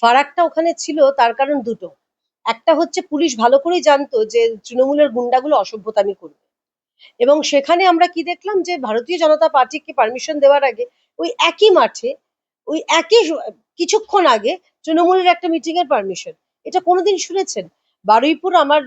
ফারাকটা ওখানে ছিল তার কারণ দুটো। একটা হচ্ছে পুলিশ ভালো করেই জানতো যে তৃণমূলের গুন্ডাগুলো অসভ্যতামি করবে, এবং সেখানে আমরা কি দেখলাম যে ভারতীয় জনতা পার্টিকে পারমিশন দেওয়ার আগে ওই একই মাঠে ওই কিছুক্ষণ আগে তৃণমূলের একটা মিটিং এর পারমিশন। এটা কোনোদিন শুনেছেন? বারুইপুর আমার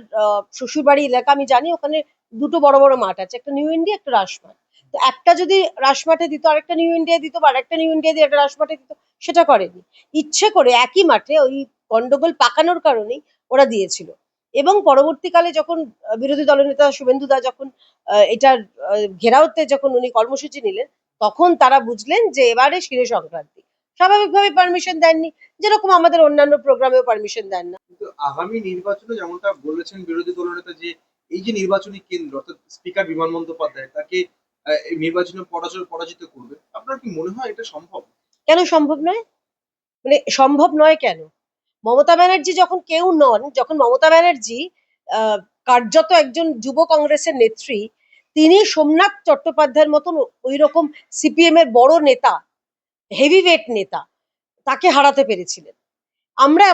শ্বশুরবাড়ি এলাকা, আমি জানি ওখানে দুটো বড় বড় মাঠ আছে, একটা নিউ ইন্ডিয়া একটা রাসমাঠ। তো একটা যদি রাসমাঠে দিত, আরেকটা নিউ ইন্ডিয়া দিত, বা আরেকটা নিউ ইন্ডিয়া দিয়ে একটা রাসমাঠে দিত, সেটা করেনি। ইচ্ছে করে একই মাঠে ওই গন্ডগোল পাকানোর কারণেই ওরা দিয়েছিল। এবং পরবর্তীকালে যখন বিরোধী দলনেতা শুভেন্দু দা যখন এটার ঘেরাওতে যখন উনি কর্মসূচি নিলেন, তখন তারা বুঝলেন যে এবারে শিরে সংক্রান্তি। স্বাভাবিকভাবে পারমিশন দেননি, যেরকম আমাদের অন্যান্য প্রোগ্রামেও পারমিশন দেন না। কিন্তু আগামী নির্বাচনে যেমনটা বলেছেন বিরোধী দলনেতা যে এই যে নির্বাচনী কেন্দ্র অর্থাৎ স্পিকার বিমান বন্দ্যোপাধ্যায় তাকে এই নির্বাচনে পরাজিত করবে, আপনার কি মনে হয় এটা সম্ভব? কেন সম্ভব নয়? মানে সম্ভব নয় কেন? মমতা ব্যানার্জি যখন কেউ নন, যখন মমতা ব্যানার্জি কার্যত একজন যুব কংগ্রেসের নেত্রী, তিনি সোমনাথ চট্টোপাধ্যায়ের মতন ওই রকম সিপিএম এর বড় নেতা, হেভিওয়েট নেতা, তাকে হারাতে পেরেছিলেন। আমরা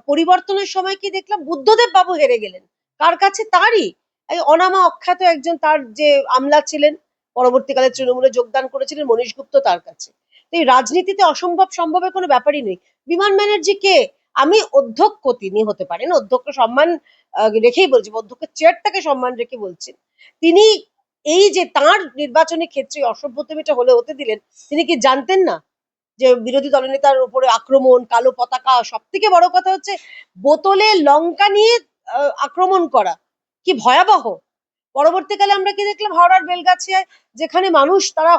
পরিবর্তনের সময় কি দেখলাম? বুদ্ধদেব বাবু হেরে গেলেন কার কাছে? তারই এই অনামা অখ্যাত একজন, তার যে আমলা ছিলেন, পরবর্তীকালে তৃণমূলে যোগদান করেছিলেন, মনীশ গুপ্ত, তার কাছে। তো এই রাজনীতিতে অসম্ভব সম্ভবের কোনো ব্যাপারই নেই। বিমান ব্যানার্জি কে? আমি অধ্যক্ষ, তিনি হতে পারেন অধ্যক্ষ সম্মান রেখেই বলছি, অধ্যক্ষের চেয়ারটাকে সম্মান রেখে বলছেন। তিনি এই যে তার নির্বাচনী ক্ষেত্রে অসভ্যতামিটা হতে দিলেন, তিনি কি জানতেন না যে বিরোধী দলনেতার উপরে আক্রমণ, কালো পতাকা, সব থেকে বড় কথা হচ্ছে বোতলে লঙ্কা নিয়ে আক্রমণ করা, কি ভয়াবহ! পরবর্তীকালে আমরা কি দেখলাম? হাওড়ার বেলগাছিয়ায় যেখানে মানুষ তারা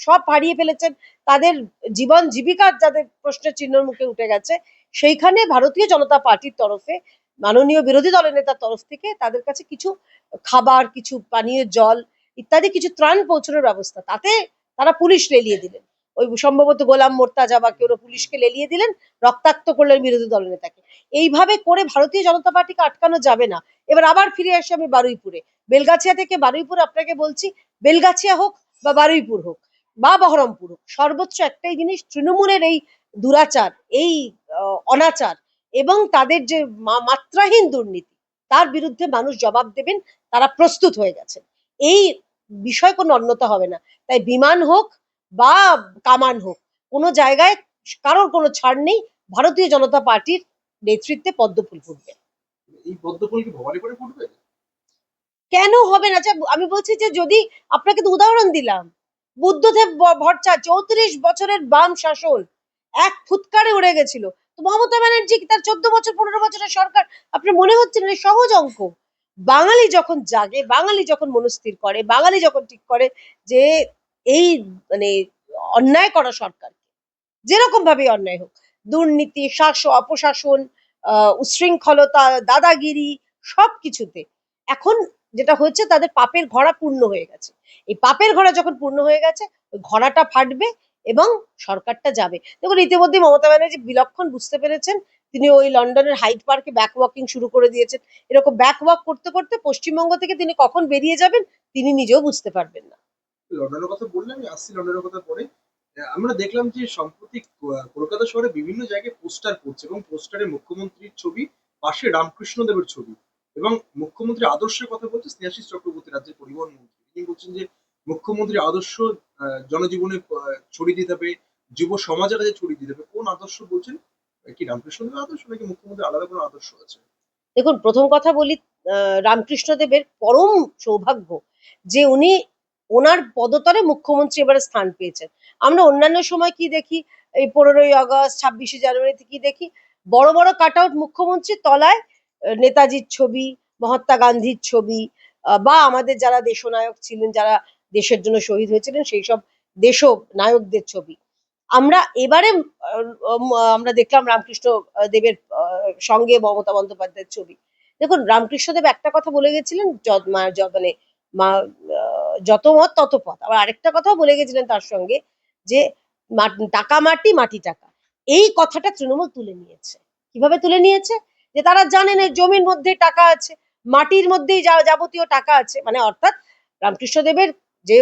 সব হারিয়ে ফেলেছেন, তাদের জীবন জীবিকার যাদের প্রশ্নের চিহ্নের মুখে উঠে গেছে, সেইখানে ভারতীয় জনতা পার্টির তরফে মাননীয় বিরোধী দলের নেতার তরফ থেকে তাদের কাছে কিছু খাবার, কিছু পানীয় জল ইত্যাদি কিছু ত্রাণ পৌঁছানোর ব্যবস্থা, তাতে তারা পুলিশ লেলিয়ে দিলেন। ওই সম্ভবত গোলাম মোর্তাজা বা কেউ পুলিশকে লেলিয়ে দিলেন, রক্তাক্ত করলেন বিরোধী দলনেতাকে। এইভাবে করে ভারতীয় জনতা পার্টিকে আটকানো যাবে না। এবার আবার ফিরে আসি আমি বারুইপুরে। বেলগাছিয়া থেকে বারুইপুর আপনাকে বলছি, বেলগাছিয়া হোক বা বারুইপুর হোক বা বহরমপুর হোক, সর্বোচ্চ একটাই জিনিস, তৃণমূলের এই দুরাচার, এই অনাচার এবং তাদের যে মাত্রাহীন দুর্নীতি, তার বিরুদ্ধে মানুষ জবাব দেবেন, তারা প্রস্তুত হয়ে গেছেন। এই বিষয় কোনো অন্যতা হবে না। তাই বিমান হোক বা কামান হোক, কোনো জায়গায় কারোর কোনো ছাড় নেই। ভারতীয় জনতা পার্টির নেতৃত্বে পদ্মফুল ফুটবে। এই পদ্মফুল কি ভবানীপুরে ফুটবে? কেন হবে না? আচ্ছা, আমি বলছি যে যদি, আপনাকে তো উদাহরণ দিলাম, বুদ্ধদেব ভট্টাচার্য 34 বছরের বাম শাসন এক ফুৎকারে উড়ে গেছিল। তো মমতা ব্যানার্জি তার 14 বছর 15 বছরের সরকার, আপনার মনে হচ্ছে না সহজ অঙ্ক? বাঙালি যখন জাগে, বাঙালি যখন মনস্থির করে, বাঙালি যখন ঠিক করে যে এই মানে অন্যায় করা সরকার, যেরকম ভাবে অন্যায় হোক, দুর্নীতি, অপশাসন, উচ্ছৃঙ্খলতা, দাদাগিরি, সবকিছুতে এখন যেটা হচ্ছে, তাদের পাপের ঘড়া পূর্ণ হয়ে গেছে। এই পাপের ঘড়া যখন পূর্ণ হয়ে গেছে, ওই ঘড়াটা ফাটবে এবং সরকারটা যাবে। দেখুন, ইতিমধ্যে মমতা ব্যানার্জি বিলক্ষণ বুঝতে পেরেছেন। তিনি ওই লন্ডনের হাইড পার্কে ব্যাক ওয়াকিং শুরু করে দিয়েছেন। এরকম ব্যাক ওয়াক করতে করতে পশ্চিমবঙ্গ থেকে তিনি কখন বেরিয়ে যাবেন, তিনি নিজেও বুঝতে পারবেন না। লন্ডনের কথা বললে আমি আসছি লন্ডনের কথা পরে। আমরা দেখলাম যে সম্প্রতি কলকাতা শহরে বিভিন্ন জায়গায় পোস্টার পড়ছে এবং পোস্টারে মুখ্যমন্ত্রীর ছবি, পাশে রামকৃষ্ণ দেবের ছবি, এবং মুখ্যমন্ত্রী আদর্শের কথা বলছে স্নেহাশিস চক্রবর্তী, রাজ্যের পরিবহন মন্ত্রী। তিনি বলছেন যে মুখ্যমন্ত্রীর আদর্শ জনজীবনে ছড়িয়ে দিতে হবে, যুব সমাজের কাছে ছড়িয়ে দিতে হবে। কোন আদর্শ বলছেন? কি রামকৃষ্ণ দেবের আদর্শ নাকি মুখ্যমন্ত্রীর আলাদা কোনো আদর্শ আছে? দেখুন, প্রথম কথা বলি, রামকৃষ্ণদেবের পরম সৌভাগ্য যে উনি, ওনার পদতলে মুখ্যমন্ত্রী এবারে স্থান পেয়েছেন। আমরা অন্যান্য সময় কি দেখি? এই 15ই আগস্ট, 26শে জানুয়ারিতে কি দেখি? বড় বড় কাট আউট মুখ্যমন্ত্রীর তলায় নেতাজির ছবি, মহাত্মা গান্ধীর ছবি, বা আমাদের যারা দেশনায়ক ছিলেন, যারা দেশের জন্য শহীদ হয়েছিলেন, সেই সব দেশ নায়কদের ছবি। আমরা এবারে আমরা দেখলাম রামকৃষ্ণ দেবের সঙ্গে মমতা বন্দ্যোপাধ্যায়ের ছবি। দেখুন, রামকৃষ্ণ দেব একটা কথা বলে গেছিলেন, মানে যত মত তত পথ। আবার আরেকটা কথাও বলে গেছিলেন তার সঙ্গে, যে টাকা মাটি, মাটি টাকা। এই কথাটা তৃণমূল তুলে নিয়েছে। কিভাবে তুলে নিয়েছে? যে তারা জানেন এই জমির মধ্যে টাকা আছে, মাটির মধ্যেই যাবতীয় টাকা আছে। মানে অর্থাৎ রামকৃষ্ণ দেবের যে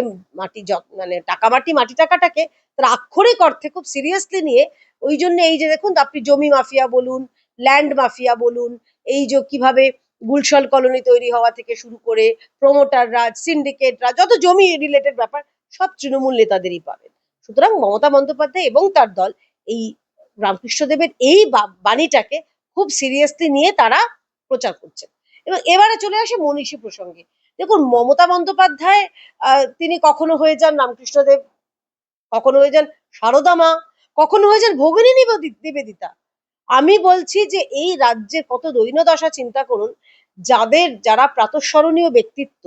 মানে টাকা মাটি, মাটি টাকাটাকে তারা আক্ষরিক অর্থে খুব সিরিয়াসলি নিয়ে ওই জন্য এই যে দেখুন আপনি জমি মাফিয়া বলুন, ল্যান্ড মাফিয়া বলুন, এই যে কিভাবে গুলশান কলোনি তৈরি হওয়া থেকে শুরু করে প্রমোটার রাজ, সিন্ডিকেট রাজ, যত জমি রিলেটেড ব্যাপার সব তৃণমূল নেতাদেরই পাবেন। সুতরাং মমতা বন্দ্যোপাধ্যায় এবং তার দল এই রামকৃষ্ণদেবের এই বাণীটাকে খুব সিরিয়াসলি নিয়ে তারা প্রচার করছেন। এবং এবারে চলে আসে মনীষী প্রসঙ্গে। দেখুন মমতা বন্দ্যোপাধ্যায় তিনি কখনো হয়ে যান রামকৃষ্ণদেব, কখনো হয়ে যান সারদা মা, কখনো হয়ে যান ভগিনী নিবেদিতা। আমি বলছি যে এই রাজ্যের কত দৈন্যদশা চিন্তা করুন, যারা প্রাতঃস্মরণীয় ব্যক্তিত্ব,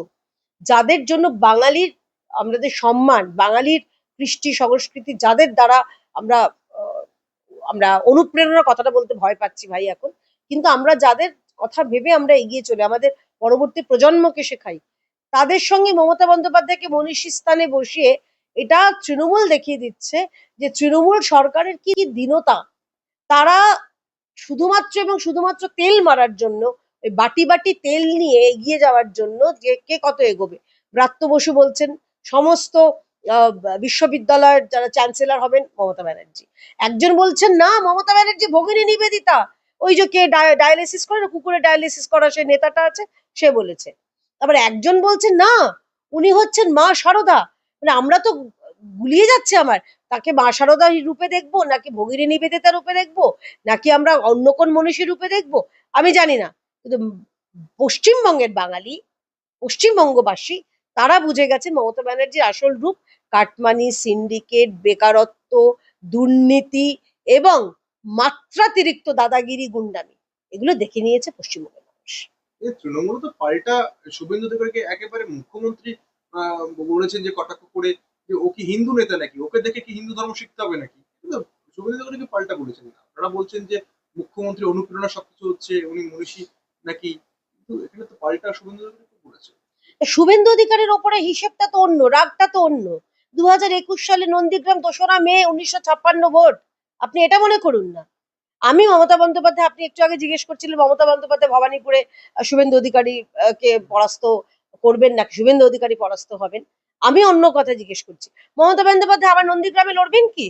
যাদের জন্য বাঙালির আমাদের সম্মান, বাঙালির কৃষ্টি সংস্কৃতি, যাদের দ্বারা আমরা আমরা অনুপ্রেরণার কথাটা বলতে ভয় পাচ্ছি ভাই এখন, কিন্তু আমরা যাদের কথা ভেবে আমরা এগিয়ে চলে আমাদের পরবর্তী প্রজন্মকে শেখাই, তাদের সঙ্গে মমতা বন্দ্যোপাধ্যায়কে মনীষী স্থানে বসিয়ে এটা তৃণমূল দেখিয়ে দিচ্ছে যে তৃণমূল সরকারের কি দীনতা। তারা শুধুমাত্র এবং শুধুমাত্র তেল মারার জন্য, ওই বাটি বাটি তেল নিয়ে এগিয়ে যাওয়ার জন্য যে কে কত এগোবে। ব্রাত্য বসু বলছেন সমস্ত বিশ্ববিদ্যালয়ের যারা চ্যান্সেলর হবেন মমতা ব্যানার্জি। একজন বলছেন না মমতা ব্যানার্জি ভগিনী নিবেদিতা, ওই যে কে ডায়ালিসিস করে, কুকুরে ডায়ালিসিস করা সে নেতাটা আছে সে বলেছে। আবার একজন বলছেন না উনি হচ্ছেন মা সারদা। মানে আমরা তো গুলিয়ে যাচ্ছে আমার, তাকে মা সারদা রূপে দেখবো নাকি ভগিনী নিবেদিতা রূপে দেখবো নাকি আমরা অন্য কোন মনীষী রূপে দেখবো আমি জানি না। কিন্তু পশ্চিমবঙ্গের বাঙালি, পশ্চিমবঙ্গবাসী তারা বুঝে গেছে মমতা ব্যানার্জির আসল রূপ কাটমানি, সিন্ডিকেট, বেকারত্ব, দুর্নীতি এবং মাত্রাতিরিক্ত দাদাগিরি, গুন্ডামি, এগুলো দেখে নিয়েছে পশ্চিমবঙ্গের মানুষ। তৃণমূল তো পাল্টা শুভেন্দু অধিকারীকে একেবারে মুখ্যমন্ত্রী বলেছেন যে কটাক্ষ করে যে ও কি হিন্দু নেতা নাকি, ওকে দেখে কি হিন্দু ধর্ম শিখতে হবে নাকি। কিন্তু শুভেন্দু অধিকারীকে পাল্টা বলেছেন, আপনারা বলছেন যে মুখ্যমন্ত্রী অনুপ্রেরণা সবকিছু হচ্ছে, উনি মনীষী নাকি, কিন্তু এখানে তো পাল্টা শুভেন্দু অধিকারী বলেছে। শুভেন্দু অধিকারীর ওপরে হিসেবটা তো অন্য, রাগটা তো অন্য। 2021 সালে নন্দীগ্রাম 2রা মে 1956 ভোট, আপনি এটা মনে করুন না। আমি মমতা বন্দ্যোপাধ্যায়, আপনি একটু আগে জিজ্ঞেস করছিলেন মমতা বন্দ্যোপাধ্যায় ভবানীপুরে শুভেন্দু অধিকারী কে পরাস্ত করবেন নাকি শুভেন্দু অধিকারী পরাস্ত হবেন। আমি অন্য কথা জিজ্ঞেস করছি, মমতা বন্দ্যোপাধ্যায় আবার নন্দীগ্রামে লড়বেন কি?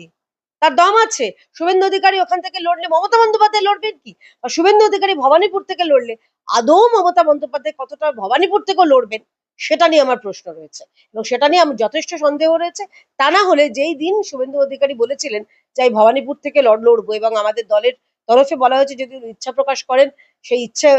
তার দম আছে? শুভেন্দু অধিকারী ওখান থেকে লড়লে মমতা বন্দ্যোপাধ্যায় লড়বেন কি? আর শুভেন্দু অধিকারী ভবানীপুর থেকে লড়লে আদৌ মমতা বন্দ্যোপাধ্যায় কতটা ভবানীপুর থেকেও লড়বেন সেটা নিয়ে আমার প্রশ্ন রয়েছে এবং সেটা নিয়ে আমার যথেষ্ট সন্দেহ রয়েছে। তা না হলে যেই দিন শুভেন্দু অধিকারী বলেছিলেন যে আমি ভবানীপুর থেকে লড়বো এবং আমাদের দলের তরফে বলা হয়েছে যদি ইচ্ছা প্রকাশ করেন সেই ইচ্ছে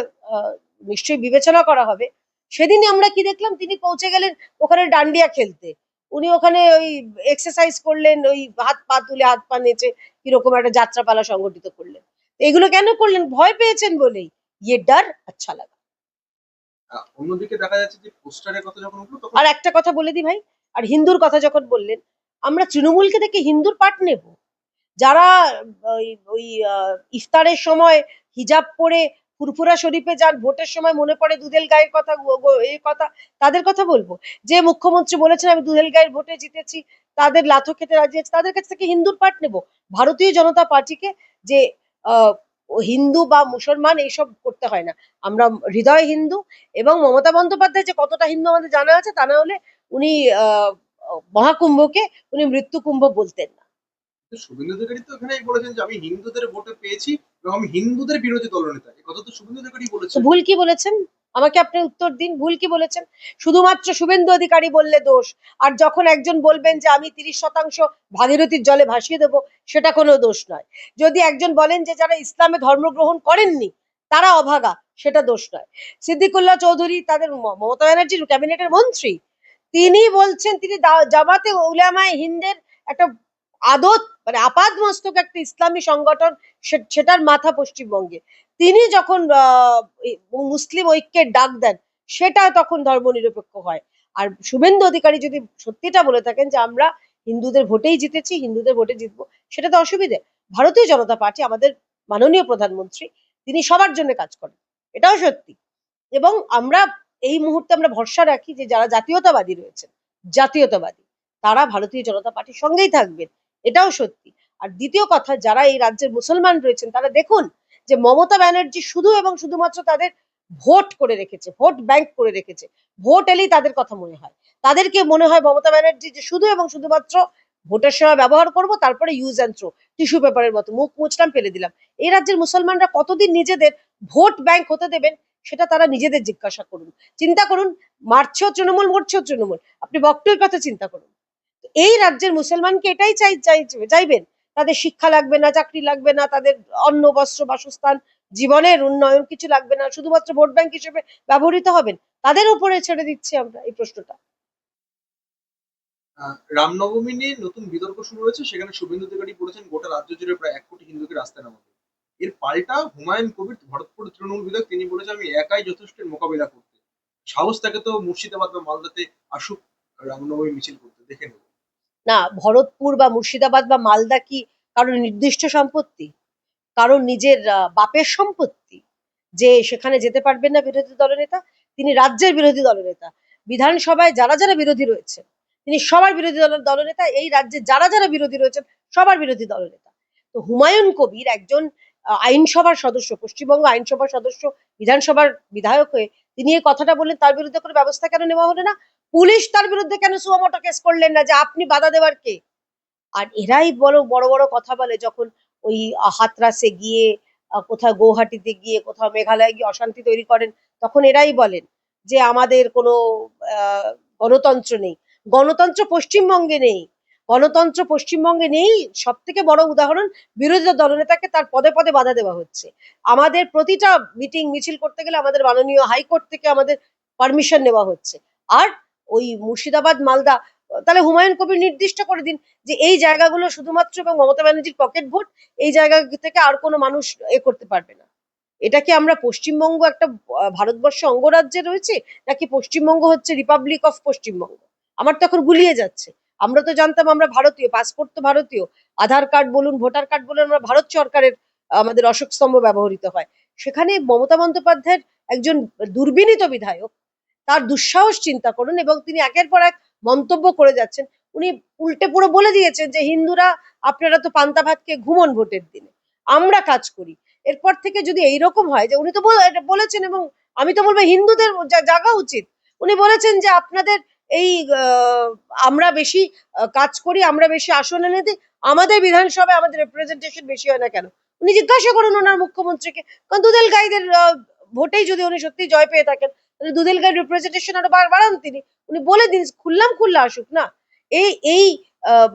নিশ্চয়ই বিবেচনা করা হবে, সেদিনই আমরা কি দেখলাম তিনি পৌঁছে গেলেন ওখানে ডান্ডিয়া খেলতে। উনি ওখানে ওই এক্সারসাইজ করলেন, ওই হাত পা তুলে হাত পা নেচে কিরকম একটা যাত্রাপালা সংগঠিত করলেন। এগুলো কেন করলেন? ভয় পেয়েছেন বলেই। ইয়ে ডার আচ্ছা লাগা। অন্যদিকে দেখা যাচ্ছে যে পোস্টারের কথা যখন উঠলো তখন আর একটা কথা বলে দিই ভাই, আর হিন্দুর কথা যখন বললেন, আমরা তৃণমূলকে দেখে হিন্দুর পাঠ নেব? যারা ওই ওই ইফতারের সময় হিজাব পরে ফুরফুরা শরীফে যান, ভোটের সময় মনে পড়ে দুধেল গায়ের কথা, এই কথা, তাদের কথা বলবো? যে মুখ্যমন্ত্রী বলেছেন আমি দুধেল গায়ের ভোটে জিতেছি, তাদের লাথো খেতে রাজি আছে, তাদের কাছ থেকে হিন্দুর পাঠ নেব? ভারতীয় জনতা পার্টিকে যে আহ হিন্দু বা মুসলমান এইসব করতে হয় না, আমরা হৃদয় হিন্দু। এবং মমতা বন্দ্যোপাধ্যায় যে কতটা হিন্দু আমাদের জানা আছে, তা না হলে উনি মহাকুম্ভকে উনি মৃত্যু কুম্ভ বলতেন না। শুভেন্দু অধিকারী তো এখানেই বলেছেন যে আমি হিন্দুদের ভোটে পেয়েছি এবং আমি হিন্দুদের বিরোধী দলনেতা, এই কথা তো শুভেন্দু অধিকারী তো বলেছেন। ভুল কি বলেছেন? আমাকে আপনি উত্তর দিন, ভুল কি বলেছেন? শুধুমাত্র শুভেন্দু অধিকারী বললে দোষ, আর যখন একজন বলবেন যে আমি 30% ভাগীরথীর জলে ভাসিয়ে দেবো, সেটা কোনো দোষ নয়। যদি একজন বলেন যে যারা ইসলামে ধর্মগ্রহণ করেননি তারা অভাগা, সেটা দোষ নয়। সিদ্দিকুল্লাহ চৌধুরী তাদের মমতা ব্যানার্জির ক্যাবিনেটের মন্ত্রী, তিনি বলছেন তিনি জামাতে উলামায়ে হিন্দের একটা আদত মানে আপাদ মস্তক একটা ইসলামী সংগঠন, সেটার মাথা পশ্চিমবঙ্গে। তিনি যখন মুসলিম ঐক্যের ডাক দেন, সেটা তখন ধর্মনিরপেক্ষ হয়। আর শুভেন্দু অধিকারী যদি সত্যিটা বলে থাকেন যে আমরা হিন্দুদের ভোটেই জিতেছি, হিন্দুদের ভোটে জিতবো, সেটা তো অসুবিধে। ভারতীয় জনতা পার্টি, আমাদের মাননীয় প্রধানমন্ত্রী, তিনি সবার জন্য কাজ করেন, এটাও সত্যি। এবং আমরা এই মুহূর্তে আমরা ভরসা রাখি যে যারা জাতীয়তাবাদী রয়েছেন, জাতীয়তাবাদী, তারা ভারতীয় জনতা পার্টির সঙ্গেই থাকবেন, এটাও সত্যি। আর দ্বিতীয় কথা, যারা এই রাজ্যের মুসলমান রয়েছেন তারা দেখুন যে মমতা ব্যানার্জি শুধু এবং শুধুমাত্র তাদের ভোট করে রেখেছে, ভোট ব্যাংক করে রেখেছে। ভোট এলেই তাদের কথা মনে হয়, তাদেরকে মনে হয় মমতা ব্যানার্জি যে শুধু এবং শুধুমাত্র ভোটের সময় ব্যবহার করব, তারপরে ইউজ অ্যান্ড থ্রো, টিস্যু পেপারের মতো মুখ মুছলাম ফেলে দিলাম। এই রাজ্যের মুসলমানরা কতদিন নিজেদের ভোট ব্যাংক হতে দেবেন সেটা তারা নিজেদের জিজ্ঞাসা করুন। চিন্তা করুন, মারছেও তৃণমূল, মরছেও তৃণমূল। আপনি বক্তব্যের কথা চিন্তা করুন। এই রাজ্যের মুসলমানকে এটাই চাইবেন তাদের শিক্ষা লাগবে না, চাকরি লাগবে না, তাদের অন্ন বস্ত্র বাসস্থান জীবনের উন্নয়ন কিছু লাগবে না, শুধুমাত্র ভোট ব্যাংক হিসেবে ব্যবহৃত হবেন? তাদের উপরে ছেড়ে দিচ্ছি আমরা এই প্রশ্নটা। রামনবমী নিয়ে নতুন বিতর্ক শুরু হয়েছে, সেখানে শুভেন্দু অধিকারী বলেছেন গোটা রাজ্য জুড়ে প্রায় 1 কোটি হিন্দুকে রাস্তায় নামাবে। এর পাল্টা হুমায়ুন কবির, ভরতপুর তৃণমূল বিধায়ক, তিনি বলেছেন আমি একাই যথেষ্ট এর মোকাবিলা করতে। সাহস থাকে তো মুর্শিদাবাদ বা মালদাতে আসুক রামনবমী মিছিল করতে, দেখে নেব। না, ভরতপুর বা মুর্শিদাবাদ বা মালদা কি কারোর নির্দিষ্ট সম্পত্তি, কারোর নিজের বাপের সম্পত্তি যে সেখানে যেতে পারবেন না বিরোধী দলনেতা? তিনি রাজ্যের বিরোধী দলনেতা। বিধানসভায় যারা যারা বিরোধী রয়েছেন তিনি সবার বিরোধী দলনেতা। এই রাজ্যে যারা যারা বিরোধী রয়েছেন সবার বিরোধী দলনেতা। তো হুমায়ুন কবির একজন আইনসভার সদস্য, পশ্চিমবঙ্গ আইনসভার সদস্য, বিধানসভার বিধায়ক হয়ে তিনি এই কথাটা বললেন, তার বিরুদ্ধে কোনো ব্যবস্থা কেন নেওয়া হলো না? পুলিশ তার বিরুদ্ধে কেন সুমোটো কেস করলেন না যে আপনি বাধা দেওয়ার কে? আর এরাই বড় বড় বড় কথা বলে যখন ওই হাতরাসে গিয়ে, কোথাও গৌহাটিতে গিয়ে, কোথাও মেঘালয়ে গিয়ে অশান্তি তৈরি করেন, তখন এরাই বলেন যে আমাদের কোনো গণতন্ত্র নেই। গণতন্ত্র পশ্চিমবঙ্গে নেই। গণতন্ত্র পশ্চিমবঙ্গে নেই। সব থেকে বড় উদাহরণ, বিরোধী দলনেতাকে তার পদে পদে বাধা দেওয়া হচ্ছে। আমাদের প্রতিটা মিটিং মিছিল করতে গেলে আমাদের মাননীয় হাইকোর্ট থেকে আমাদের পারমিশন নেওয়া হচ্ছে। আর ওই মুর্শিদাবাদ মালদা, তাহলে হুমায়ুন কবির নির্দিষ্ট করে দিন যে এই জায়গাগুলো শুধুমাত্র এবং মমতা ব্যানার্জির পকেট ভোট, এই জায়গা থেকে আর কোনো মানুষ করতে পারবে না। এটা কি আমরা পশ্চিমবঙ্গ একটা ভারতবর্ষ অঙ্গরাজ্যে রয়েছে, নাকি পশ্চিমবঙ্গ হচ্ছে রিপাবলিক অফ পশ্চিমবঙ্গ? আমার তো এখন গুলিয়ে যাচ্ছে। আমরা তো জানতাম আমরা ভারতীয়, পাসপোর্ট তো ভারতীয়, আধার কার্ড বলুন, ভোটার কার্ড বলুন, আমরা ভারত সরকারের আমাদের অশোক স্তম্ভ ব্যবহৃত হয়। সেখানে মমতা বন্দ্যোপাধ্যায়ের একজন দুর্বিনীত বিধায়ক, তার দুঃসাহস চিন্তা করুন, এবং তিনি একের পর এক মন্তব্য করে যাচ্ছেন। উনি উল্টে পুরো বলে দিয়েছেন যে হিন্দুরা আপনারা তো পান্তা ভাত খেয়ে ঘুমন ভোটের দিনে, আমরা কাজ করি। এরপর থেকে যদি এইরকম হয়, যে উনি তো এটা বলেছেন, এবং আমি তো বলবো হিন্দুদের জাগা উচিত। উনি বলেছেন যে আপনাদের এই আমরা বেশি কাজ করি, আমরা বেশি আসন এনে দিই, আমাদের বিধানসভায় আমাদের রিপ্রেজেন্টেশন বেশি হয় না কেন? উনি জিজ্ঞাসা করুন ওনার মুখ্যমন্ত্রীকে। কারণ দুধেল গাইদের ভোটেই যদি উনি সত্যি জয় পেয়ে থাকেন, দুধেল গাইড রিপ্রেজেন্টেশন আরো বাড়ান তিনি। উনি বলে দিন, খুল্লা আসুক না। এই এই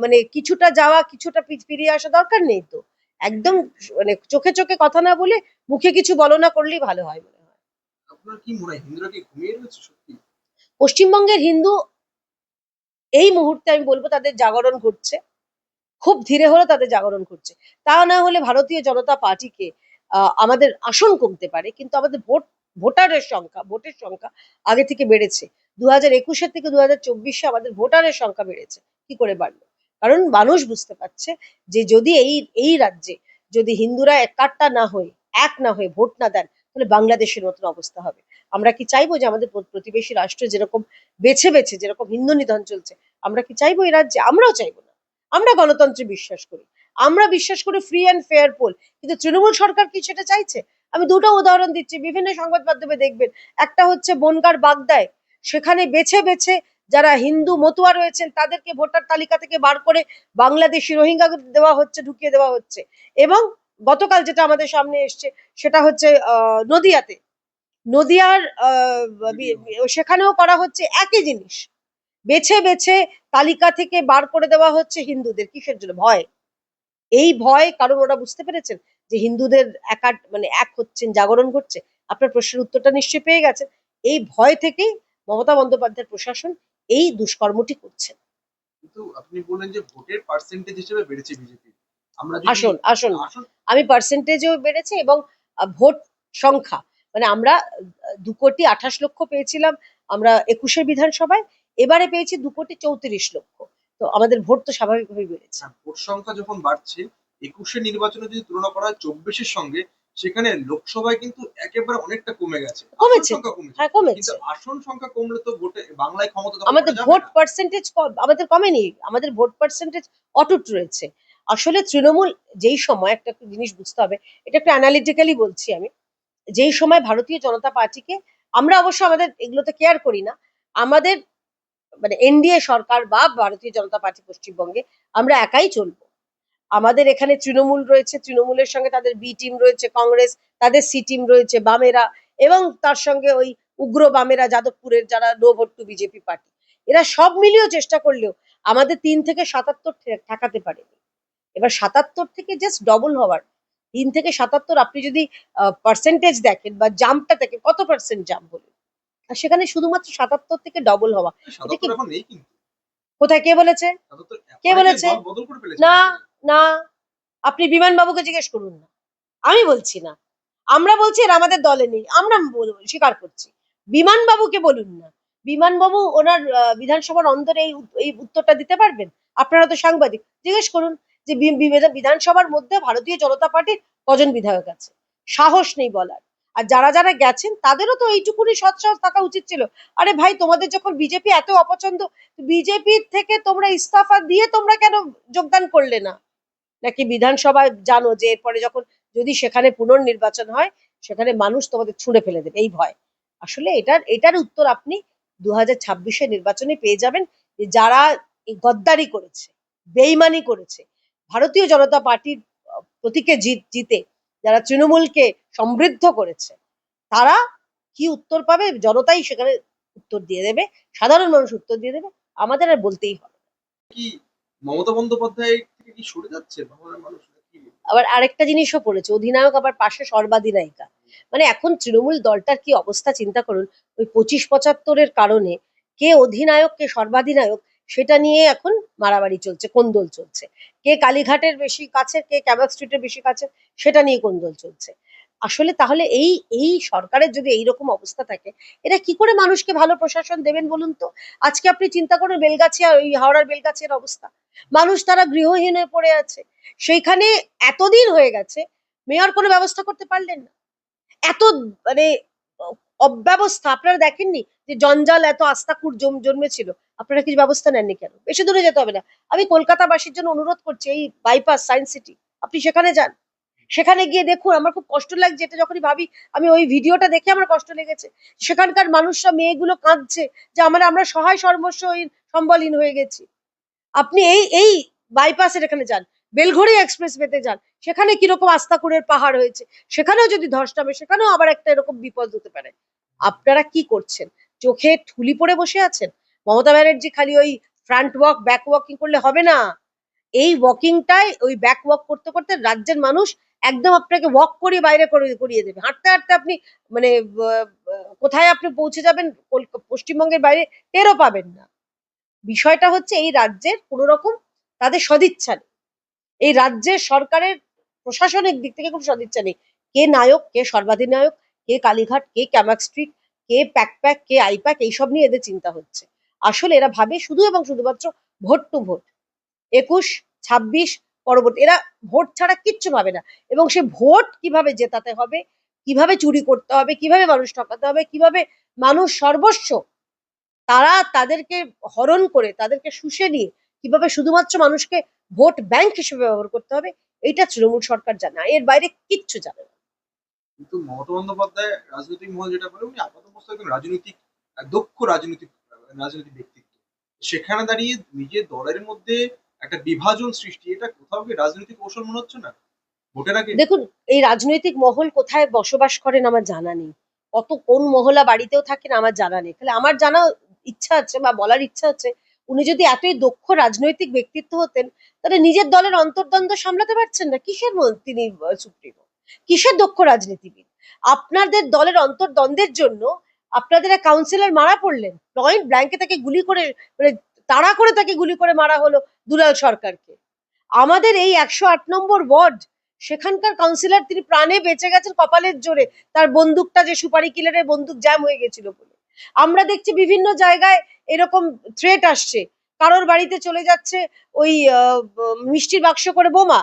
মানে কিছুটা যাওয়া কিছুটা ফিরিয়ে আসা দরকার নেই তো। একদম মানে চোখে চোখে কথা না বলে মুখে কিছু বলো না করলেই ভালো হয় মনে হয়। আপনার কি মনে হয় হিন্দুরা কি ঘুমিয়ে রয়েছে সত্যি? পশ্চিমবঙ্গের হিন্দু এই মুহূর্তে আমি বলবো তাদের জাগরণ ঘটছে। খুব ধীরে হলেও তাদের জাগরণ ঘটছে। তা না হলে ভারতীয় জনতা পার্টিকে আমাদের আসন কমতে পারে, কিন্তু আমাদের ভোটের সংখ্যা আগে থেকে বেড়েছে। 2021-এর থেকে 2024-এ আমাদের ভোটারের সংখ্যা বেড়েছে। কি করে বাড়লো? কারণ মানুষ বুঝতে পারছে যে যদি এই রাজ্যে যদি হিন্দুরা একাট্টা না হয়ে, এক না হয়ে ভোট না দেন, তাহলে বাংলাদেশের মতন অবস্থা হবে। আমরা কি চাইবো যে আমাদের প্রতিবেশী রাষ্ট্র যেরকম বেছে বেছে যেরকম হিন্দু নিধন চলছে, আমরা কি চাইবো এই রাজ্যে? আমরাও চাইবো না। আমরা গণতন্ত্রে বিশ্বাস করি। আমরা বিশ্বাস করি ফ্রি অ্যান্ড ফেয়ার পোল। কিন্তু তৃণমূল সরকার কি সেটা চাইছে? আমি দুটো উদাহরণ দিচ্ছি, বিভিন্ন সংবাদ মাধ্যমে দেখবেন। একটা হচ্ছে বনগাঁর বাগদায়, সেখানে বেছে বেছে যারা হিন্দু মতুয়া রয়েছেন তাদেরকে ভোটার তালিকা থেকে বার করে বাংলাদেশি রোহিঙ্গা ঢুকিয়ে দেওয়া হচ্ছে। এবং গতকাল যেটা আমাদের সামনে এসছে সেটা হচ্ছে নদিয়াতে, নদিয়ার সেখানেও করা হচ্ছে একই জিনিস। বেছে বেছে তালিকা থেকে বার করে দেওয়া হচ্ছে হিন্দুদের। কিসের জন্য? ভয়। এই ভয়, কারণ ওরা বুঝতে পেরেছেন যে হিন্দুদের মানে এক হচ্ছেন, জাগরণ ঘটছে। আপনার প্রশ্নের উত্তরটা নিশ্চয়ই পেয়ে গেছেন। এই ভয় থেকেই মমতা বন্দ্যোপাধ্যায়ের প্রশাসন এই দুষ্কর্মটি করছে। কিন্তু আপনি বললেন যে ভোটের পার্সেন্টেজ হিসেবে বেড়েছে বিজেপি। আমরা যদি আসন আসন আসন আমি পার্সেন্টেজও বেড়েছে, এবং ভোট সংখ্যা, মানে আমরা 2,28,00,000 পেয়েছিলাম আমরা 21-এর বিধানসভায়, এবারে পেয়েছি 2,34,00,000। তো আমাদের ভোট তো স্বাভাবিকভাবেই বেড়েছে। ভোট সংখ্যা যখন বাড়ছে, 21-এর নির্বাচনে যদি তুলনা করা হয় 24-এর সঙ্গে, সেখানে লোকসভায় কিন্তু একেবারে অনেকটা কমে গেছে, আসন কমেছে তো, সংখ্যা কমেছে। হ্যাঁ কিন্তু কমেছে। আসন সংখ্যা কমলে তো ভোটে বাংলায় ক্ষমতা দখল আমাদের করা যাবে ভোট না। পার্সেন্টেজ আমাদের কমেনি, আমাদের ভোট পার্সেন্টেজ অটুট রয়েছে। আসলে তৃণমূল যেই সময়, একটা জিনিস বুঝতে হবে, এটা একটু অ্যানালিটিক্যালি বলছি আমি, যেই সময় ভারতীয় জনতা পার্টিকে, আমরা অবশ্য আমাদের এগুলোতে কেয়ার করি না, আমাদের মানে এনডিএ সরকার বা ভারতীয় জনতা পার্টি পশ্চিমবঙ্গে আমরা একাই চলবো। আমাদের এখানে তৃণমূল রয়েছে, তৃণমূলের সঙ্গে তাদের বি টিম রয়েছে, কংগ্রেস তাদের সি টিম রয়েছে, বামেরা, এবং তার সঙ্গে ওই উগ্র বামেরা যাদবপুরের যারা no vote to BJP party, এরা সব মিলিয়েও চেষ্টা করলেও আমাদের ৩ থেকে ৭৭ ঠেকাতে পারেনি। এবার ৭৭ থেকে জাস্ট ডবল হওয়ার, ৩ থেকে ৭৭ আপনি যদি পার্সেন্টেজ দেখেন বা জাম্পটা দেখেন, কত পার্সেন্ট জাম্প হলো, আর সেখানে শুধুমাত্র ৭৭ থেকে ডবল হওয়া, এটা কি ৭৭ এখন নেই কিন্তু। কোথায়, কে বলেছে? ৭৭ কে অনেকে বলেছে? দল বদল করে ফেলেছে না, কিন্তু। না, আপনি বিমান বাবুকে জিজ্ঞেস করুন না, আমি বলছি না। আমরা বলছি এরা আমাদের দলে নেই, আমরা স্বীকার করছি। বিমান বাবুকে বলুন না, বিমান বাবু ওনার বিধানসভার অন্দরে এই উত্তরটা দিতে পারবেন? আপনারা তো সাংবাদিক, জিজ্ঞেস করুন যে বিধানসভার মধ্যে ভারতীয় জনতা পার্টির কজন বিধায়ক আছে। সাহস নেই বলার। আর যারা যারা গেছেন তাদেরও তো এইটুকুনি সৎসাহস থাকা উচিত ছিল। আরে ভাই, তোমাদের যখন বিজেপি এত অপছন্দ, বিজেপি থেকে তোমরা ইস্তফা দিয়ে তোমরা কেন যোগদান করলে না? নাকি বিধানসভায় জানো যে এরপরে যখন যদি সেখানে পুনর্নির্বাচন হয়, সেখানে মানুষ তোমাদের ছুঁড়ে ফেলে দেবে, এই ভয়? আসলে এটার উত্তর আপনি ২০২৬ নির্বাচনে পেয়ে যাবেন, যে যারা এই গদ্দারি করেছে, বেইমানি করেছে, ভারতীয় জনতা পার্টির প্রতীকে জিতে যারা তৃণমূলকে সমৃদ্ধ করেছে, তারা কি উত্তর পাবে, জনতাই সেখানে উত্তর দিয়ে দেবে, সাধারণ মানুষ উত্তর দিয়ে দেবে, আমাদের আর বলতেই হবে না। কি মমতা বন্দ্যোপাধ্যায় থেকে কি সরে যাচ্ছে বাংলার মানুষ নাকি? আবার আরেকটা জিনিসও পড়েছে, অধিনায়ক আবার পাশে সর্বাধিনায়িকা। মানে এখন তৃণমূল দলটার কি অবস্থা চিন্তা করুন। ওই ২৫-৭৫-এর কারণে কে অধিনায়ক কে সর্বাধিনায়ক সেটা নিয়ে এখন মারামারি চলছে, কোন্দল চলছে। কে কালীঘাটের বেশি কাছে, কে ক্যাবাক স্ট্রিটের বেশি কাছে, সেটা নিয়ে কোন্দল চলছে। আসলে তাহলে এই এই সরকারের যদি এইরকম অবস্থা থাকে, এরা কি করে মানুষকে ভালো প্রশাসন দেবেন বলুন তো? আজকে আপনি চিন্তা করুন বেলগাছিয়া, ওই হাওড়ার বেলগাছিয়ার অবস্থা, মানুষ তারা গৃহহীন হয়ে পড়ে আছে। সেইখানে এতদিন হয়ে গেছে, মেয়র কোনো ব্যবস্থা করতে পারলেন না। এত মানে অব্যবস্থা, আপনারা দেখেননি যে জঞ্জাল, এত আস্তাকুর জন্মেছিল, আপনারা কিছু ব্যবস্থা নেননি কেন? বেশি দূরে যেতে হবে না, আমি কলকাতাবাসীর জন্য অনুরোধ করছি, এই বাইপাস সায়েন্স সিটি, আপনি সেখানে যান, সেখানে গিয়ে দেখুন। আমার খুব কষ্ট লাগছে, এটা যখনই ভাবি, আমি ওই ভিডিওটা দেখে আমার কষ্ট লেগেছে। সেখানকার মানুষরা, মেয়েগুলো কাঁদছে যে আমরা সহায় সর্বস্বহীন, সম্বলহীন হয়ে গেছি। আপনি এই এই বাইপাসের এখানে যান, বেলঘড়ি এক্সপ্রেস ওয়েতে যান, সেখানে কিরকম আস্তাকুরের পাহাড় হয়েছে, সেখানেও যদি ধস নামে, সেখানেও আবার একটা এরকম বিপদ হতে পারে। আপনারা কি করছেন? চোখে ঠুলি পরে বসে আছেন? মমতা ব্যানার্জি খালি ওই ফ্রন্ট ওয়াক ব্যাক ওয়াকিং করলে হবে না। এই ওয়াকিংটাই, ওই ব্যাক ওয়াক করতে করতে রাজ্যের মানুষ একদম আপনাকে ওয়াক করিয়ে বাইরে করিয়ে দেবে। হাঁটতে হাঁটতে আপনি মানে কোথায় আপনি পৌঁছে যাবেন পশ্চিমবঙ্গের বাইরে টেরও পাবেন না। বিষয়টা হচ্ছে এই রাজ্যের কোন রকম তাদের সদিচ্ছা নেই। এই রাজ্যের সরকারের প্রশাসনিক দিক থেকে কোনো সদিচ্ছা নেই। কে নায়ক, কে সর্বাধিনায়ক, কে কালীঘাট, কে ক্যামাক স্ট্রিট, কে প্যাক, কে আইপ্যাক, এইসব নিয়ে এদের চিন্তা হচ্ছে। আসলে এরা ভাবে শুধু এবং শুধুমাত্র ভোট টু ভোট, ২১, ২৬ পরবর্তী, এরা ভোট ছাড়া কিচ্ছু ভাবে না। এবং সে ভোট কিভাবে জেতাতে হবে, কিভাবে চুরি করতে হবে, কিভাবে মানুষ ঠকাতে হবে, কিভাবে মানুষ সর্বস্ব তারা তাদেরকে হরণ করে, তাদেরকে শুষে নিয়ে কিভাবে শুধুমাত্র মানুষকে ভোট ব্যাংক হিসেবে ব্যবহার করতে হবে, এইটা তৃণমূল সরকার জানে, এর বাইরে কিচ্ছু জানে না। কিন্তু মমতা বন্দ্যোপাধ্যায় রাজনৈতিক মহল যেটা বলে, উনি আপাতমস্তক একজন রাজনৈতিক দক্ষ রাজনৈতিক ব্যক্তিত্ব। সেখানে দাঁড়িয়ে নিজের দলের মধ্যে একটা বিভাজন সৃষ্টি, এটা কোথাও কি রাজনৈতিক কৌশল মনে হচ্ছে না ভোটের আগে? দেখুন, এই রাজনৈতিক মহল কোথায় বসবাস করেন আমার জানা নেই, কোন মহলা বাড়িতেও থাকেন আমার জানা নেই। তাহলে আমার জানা ইচ্ছা আছে বা বলার ইচ্ছা আছে, উনি যদি এতই দক্ষ রাজনৈতিক ব্যক্তিত্ব হতেন, তাহলে নিজের দলের অন্তর্দ্বন্দ্ব সামলাতে পারছেন না, কিসের তিনি সুপ্রিমো, কিসের দক্ষ রাজনীতিবিদ? আপনাদের দলের অন্তর্দ্বন্দ্বের জন্য আপনাদের এক কাউন্সিলর মারা পড়লেন, পয়েন্ট ব্ল্যাঙ্কে তাকে গুলি করে, মানে তাড়া করে তাকে গুলি করে মারা হলো দুলাল সরকারকে। আমাদের এই ১০৮ নম্বর ওয়ার্ড, সেখানকার কাউন্সিলর, তিনি প্রাণে বেঁচে গেছেন কপালের জোরে, তার বন্দুকটা যে সুপারি কিলারের বন্দুক জ্যাম হয়ে গেছিল বলে। আমরা দেখছি বিভিন্ন জায়গায় এরকম থ্রেট আসছে, কারোর বাড়িতে চলে যাচ্ছে ওই মিষ্টির বাক্স করে বোমা।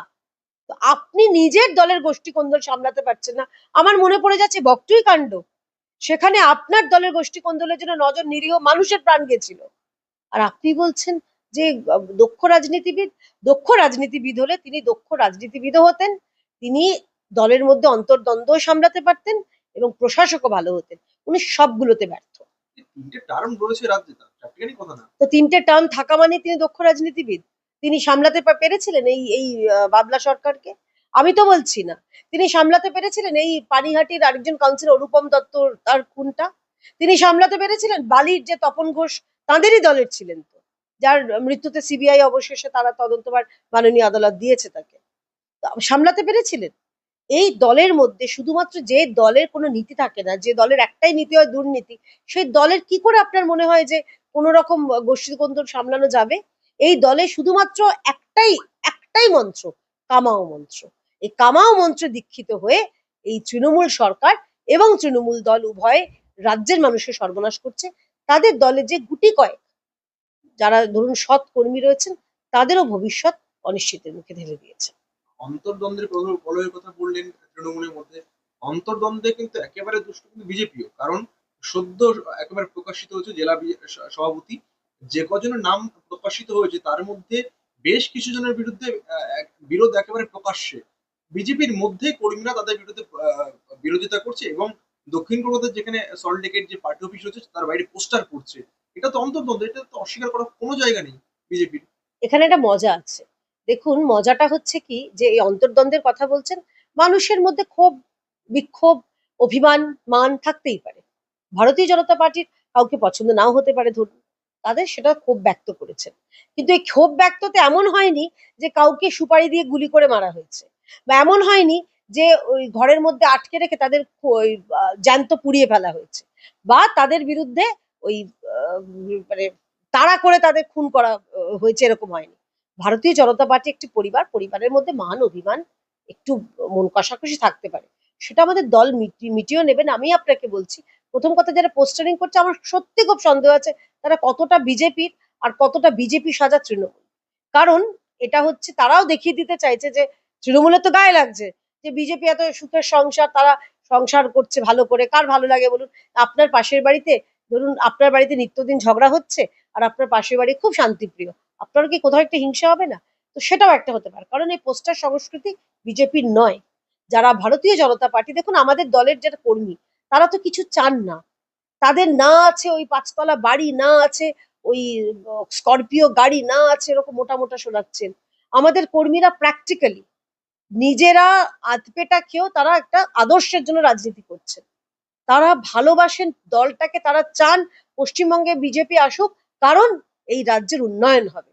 তো আপনি নিজের দলের গোষ্ঠী কোন্দল সামলাতে পারছেন না। আমার মনে পড়ে যাচ্ছে বকটুই কাণ্ড, সেখানে আপনার দলের গোষ্ঠী কোন্দলের জন্য নজন নিরীহ মানুষের প্রাণ গেছিল, আর আপনি বলছেন যে দক্ষ রাজনীতিবিদ। দক্ষ রাজনীতিবিদ হলে তিনি দক্ষ রাজনীতিবিদও হতেন, তিনি দলের মধ্যে অন্তর্দ্বন্দ্ব সামলাতে পারতেন এবং প্রশাসকও ভালো হতেন। উনি সবগুলোতে ব্যর্থ। 3টে টার্ম রয়েছে রাজ্যে, তার চারটিখানি কথা না। তো 3টে টার্ম থাকা মানে তিনি দক্ষ রাজনীতিবিদ? তিনি সামলাতে পেরেছিলেন এই এই বাবলা সরকারকে? আমি তো বলছি না। তিনি সামলাতে পেরেছিলেন এই পানিহাটির আরেকজন কাউন্সিলর অনুপম দত্ত তার খুনটা? তিনি সামলাতে পেরেছিলেন বালির যে তপন ঘোষ তাঁদেরই দলের ছিলেন তো, যার মৃত্যুতে সিবিআই অবশেষে তারা তদন্তভার মাননীয় আদালত দিয়েছে তাকে। সামলাতে পেরেছিলেন? এই দলের মধ্যে শুধুমাত্র যে দলের কোনো নীতি থাকে না, যে দলের একটাই নীতি হয় দুর্নীতি, সেই দলের কি করে আপনার মনে হয় যে কোনো রকম গোষ্ঠীদ্বন্দ্ব সামলানো যাবে? এই দলে শুধুমাত্র একটাই একটাই মন্ত্র, কামাও মন্ত্র। এই কামাও মন্ত্রে দীক্ষিত হয়ে এই তৃণমূল সরকার এবং তৃণমূল দল উভয়ে রাজ্যের মানুষের সর্বনাশ করছে। তাদের দলে যে গুটি কয়েক যারা ধরুন সৎ কর্মী রয়েছেন, তাদেরও ভবিষ্যৎ অনিশ্চিতের মুখে ঠেলে দিয়েছে। অন্তর্দ্বন্দ্বের কলহের কথা বললেন তৃণমূলের মধ্যে। অন্তর্দ্বন্দ্বে কিন্তু একেবারে দুষ্টু কিন্তু বিজেপিও, কারণ সদ্য একেবারে প্রকাশিত হয়েছে জেলা সভাপতি, যে কজনের নাম প্রকাশিত হয়েছে তার মধ্যে বেশ কিছু জনের বিরুদ্ধে বিরোধ একেবারে প্রকাশ্যে। বিজেপির মধ্যে কর্মীরা তাদের বিরুদ্ধে বিরোধিতা করছে, এবং দক্ষিণ কলকাতার যেখানে সল্টলেকের যে পার্টি অফিস রয়েছে তার বাইরে পোস্টার করছে। এটা তো অন্তর্দ্বন্দ্ব, এটা তো অস্বীকার করার কোনো জায়গা নেই বিজেপির। এখানে একটা মজা আছে। দেখুন মজাটা হচ্ছে কি যে এই অন্তর্দ্বন্দ্বের কথা বলছেন, মানুষের মধ্যে ক্ষোভ, বিক্ষোভ, অভিমান, মান থাকতেই পারে। ভারতীয় জনতা পার্টির কাউকে পছন্দ নাও হতে পারে ধরুন, তাদের সেটা ক্ষোভ ব্যক্ত করেছেন। কিন্তু এই ক্ষোভ ব্যক্ততে এমন হয়নি যে কাউকে সুপারি দিয়ে গুলি করে মারা হয়েছে, বা এমন হয়নি যে ওই ঘরের মধ্যে আটকে রেখে তাদের ওই জ্যান্ত পুড়িয়ে ফেলা হয়েছে, বা তাদের বিরুদ্ধে ওই মানে তাড়া করে তাদের খুন করা হয়েছে, এরকম হয়নি। ভারতীয় জনতা পার্টি একটি পরিবার, পরিবারের মধ্যে মান অভিমান একটু মন কষাকষি থাকতে পারে, সেটা আমাদের দল মিটিয়েও নেবেন। আমি আপনাকে বলছি, প্রথম কথা যারা পোস্টারিং করছে আমার সত্যি খুব সন্দেহ আছে তারা কতটা বিজেপির আর কতটা বিজেপি সাজা তৃণমূল। কারণ এটা হচ্ছে তারাও দেখিয়ে দিতে চাইছে যে তৃণমূলের তো গায়ে লাগছে যে বিজেপি এত সুখের সংসার, তারা সংসার করছে ভালো করে, কার ভালো লাগে বলুন? আপনার পাশের বাড়িতে ধরুন আপনার বাড়িতে নিত্যদিন ঝগড়া হচ্ছে আর আপনার পাশের বাড়ি খুব শান্তিপ্রিয়, আপনার কি কোথাও একটা হিংসা হবে না? তো সেটাও একটা হতে পারে, কারণ এই পোস্টার সংস্কৃতি বিজেপির নয়। যারা ভারতীয় জনতা পার্টি, দেখুন আমাদের দলের যারা কর্মী, তারা তো কিছু চান না। তাদের না আছে ওই ৫ তলা বাড়ি, না আছে ওই স্করপিও গাড়ি, না আছে এরকম মোটা মোটা শোনাচ্ছেন। আমাদের কর্মীরা প্র্যাকটিক্যালি নিজেরা আধপেটা খেয়েও তারা একটা আদর্শের জন্য রাজনীতি করছেন। তারা ভালোবাসেন দলটাকে, তারা চান পশ্চিমবঙ্গে বিজেপি আসুক, কারণ এই রাজ্যের উন্নয়ন হবে,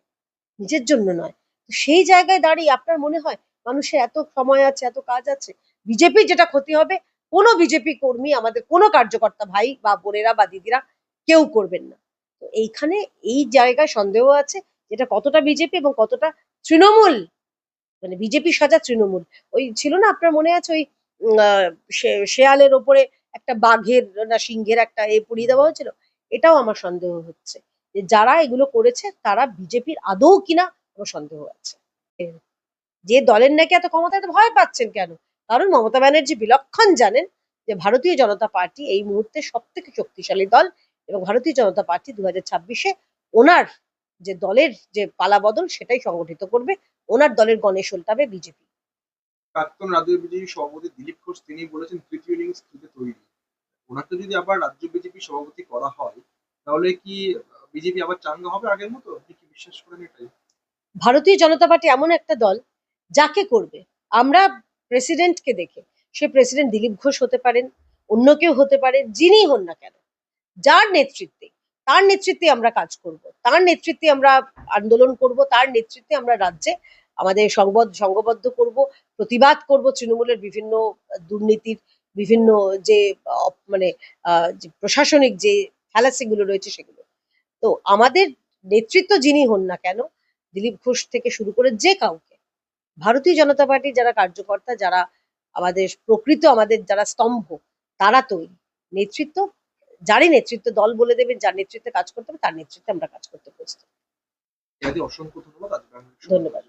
নিজের জন্য নয়। তো সেই জায়গায় দাঁড়িয়ে আপনার মনে হয় মানুষের এত সময় আছে, এত কাজ আছে, বিজেপির যেটা ক্ষতি হবে কোনো বিজেপি কর্মী, আমাদের কোনো কার্যকর্তা ভাই বা বোনেরা বা দিদিরা কেউ করবেন না। তো এইখানে এই জায়গায় সন্দেহ আছে যেটা কতটা বিজেপি এবং কতটা তৃণমূল, মানে বিজেপি সাজা তৃণমূল। ওই ছিল না আপনার মনে আছে ওই শেয়ালের ওপরে একটা বাঘের না সিংহের একটা পরিয়ে দেওয়া হয়েছিল? এটাও আমার সন্দেহ হচ্ছে যে যারা এগুলো করেছে তারা বিজেপির আদৌ কিনা, আমার সন্দেহ আছে। যে দলের নাকি এত ক্ষমতা, এত ভয় পাচ্ছেন কেন? কারণ মমতা ব্যানার্জি বিলক্ষণ জানেন যে ভারতীয় জনতা পার্টি এই মুহূর্তে সব থেকে শক্তিশালী দল, এবং ভারতীয় জনতা পার্টি 2026-এ ওনার যে দলের যে পালাবদল সেটাই সংগঠিত করবে। ওনার দলের গণেশ উল্টাবে বিজেপি। প্রাক্তন রাজ্য বিজেপি সভাপতি দিলীপ ঘোষ তিনি বলেছেন তৃতীয় ইনিংস থেকে তৈরি। ওনাকে যদি আবার রাজ্য বিজেপি সভাপতি করা হয় তাহলে কি বিজেপি আবার চাঙ্গা হবে আগের মতো? আপনি কি বিশ্বাস করেন এটাই? ভারতীয় জনতা পার্টি এমন একটা দল যাকে করবে, আমরা প্রেসিডেন্টকে দেখে, সে প্রেসিডেন্ট দিলীপ ঘোষ হতে পারেন, অন্য কেউ হতে পারে, যিনি হন না কেন, যার নেতৃত্বে, তার নেতৃত্বে আমরা কাজ করব, তার নেতৃত্বে আমরা আন্দোলন করব, তার নেতৃত্বে আমরা রাজ্যে আমাদের সংঘবদ্ধ করব, প্রতিবাদ করব তৃণমূলের বিভিন্ন দুর্নীতির, বিভিন্ন যে মানে যে প্রশাসনিক যে ফ্যালাসি গুলো রয়েছে সেগুলো। তো আমাদের নেতৃত্ব যিনি হন না কেন, দিলীপ ঘোষ থেকে শুরু করে যে কাউকে, ভারতীয় জনতা পার্টির যারা কার্যকর্তা, যারা আমাদের প্রকৃত আমাদের যারা স্তম্ভ, তারা তৈরি। নেতৃত্ব, যারই নেতৃত্ব দল বলে দেবেন, যার নেতৃত্বে কাজ করতে হবে তার নেতৃত্বে আমরা কাজ করতে প্রস্তুত। অসংখ্য ধন্যবাদ। ধন্যবাদ।